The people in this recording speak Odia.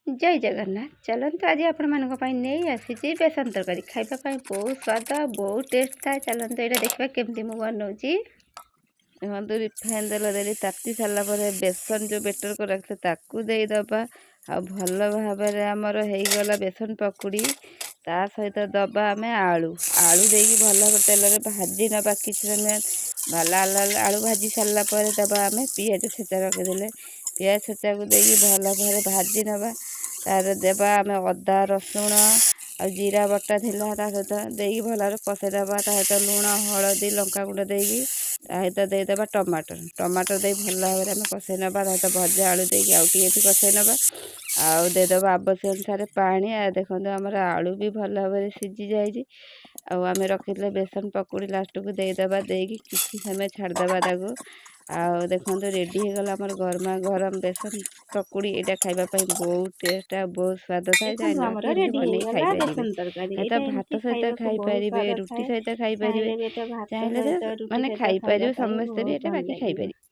जय जगन्नाथ। चलନ୍ତୁ ଆଜି ଆପଣମାନଙ୍କ ପାଇଁ ନେଇ ଆସିଛି ବେସନ ତରକାରୀ। ଖାଇବା ପାଇଁ ବହୁତ ସ୍ୱାଦ, ବହୁତ ଟେଷ୍ଟ ଥାଏ। ଚାଲନ୍ତୁ ଏଇଟା ଦେଖିବା କେମିତି ମୁଁ ବନଉଛି। ଦେଖନ୍ତୁ ରିଫାଇନ ତେଲ ଦେଲି, ତାତି ସାରିଲା ପରେ ବେସନ ଯେଉଁ ବେଟର କରି ରଖିଥିଲେ ତାକୁ ଦେଇଦେବା। ଆଉ ଭଲ ଭାବରେ ଆମର ହେଇଗଲା ବେସନ ପକୁଡ଼ି। ତା ସହିତ ଦେବା ଆମେ ଆଳୁ ଦେଇକି ଭଲ ଭାବରେ ତେଲରେ ଭାଜି ନେବା କିଛି ସମୟ। ଲାଲ ଆଳୁ ଭାଜି ସାରିଲା ପରେ ଦେବା ଆମେ ପିଆଜ ଛେଚା ରଖିଦେଲେ, ପିଆଜ ଛେଚାକୁ ଦେଇକି ଭଲ ଭାବରେ ଭାଜି ନେବା। ତାର ଦେବା ଆମେ ଅଦା ରସୁଣ ଆଉ ଜିରା ବଟା ଥିଲା ତା ସହିତ ଦେଇକି ଭଲ ଭାବରେ କଷେଇଦେବା। ତା ସହିତ ଲୁଣ ହଳଦୀ ଲଙ୍କାଗୁଣ୍ଡ ଦେଇକି ତା ସହିତ ଦେଇଦେବା ଟମାଟର ଦେଇ ଭଲ ଭାବରେ ଆମେ କଷେଇ ନେବା। ତା ସହିତ ଭଜା ଆଳୁ ଦେଇକି ଆଉ ଟିକେ ବି କଷେଇ ନେବା। ଆଉ ଦେଇଦେବା ଆବଶ୍ୟକ ଅନୁସାରେ ପାଣି। ଆଉ ଦେଖନ୍ତୁ ଆମର ଆଳୁ ବି ଭଲ ଭାବରେ ସିଝି ଯାଇଛି। ଆଉ ଆମେ ରଖିଥିଲେ ବେସନ ପକୁଡ଼ି ଲାଷ୍ଟକୁ ଦେଇଦେବା, ଦେଇକି କିଛି ସମୟ ଛାଡ଼ିଦେବା ତାକୁ। ଆଉ ଦେଖନ୍ତୁ ରେଡ଼ି ହେଇଗଲା ଆମର ଗରମା ଗରମ ବେସନ ପକୁଡ଼ି। ଏଇଟା ଖାଇବା ପାଇଁ ବହୁତ ଟେଷ୍ଟ ଆଉ ବହୁତ ସ୍ୱାଦ ଥାଏ। ଦେଖନ୍ତୁ ଜାଣିବା ଆମର କେମିତି ରେଡି ବନେଇକି ହେଇଗଲା ଖାଇପାରିବେ। ବେସନ ତରକାରୀ। ତ ଏଇଟା ଭାତ ଏମିତି ସହିତ ଖାଇବାକୁ ବହୁତ ଖାଇପାରିବେ, ସ୍ୱାଦ ରୁଟି ଥାଏ। ସହିତ ଖାଇପାରିବେ, ଚାହିଁଲେ ବି ଏଟା ଭାତ ଚାହିଁଲେ ସହିତ ରୁଟି ମାନେ ସହିତ ଖାଇବା ଖାଇପାରିବେ ପାଇଁ ସମସ୍ତେ ବି ବହୁତ ଏଇଟା ଭଲ ବାକି ଲାଗିବ। ଖାଇପାରିବେ।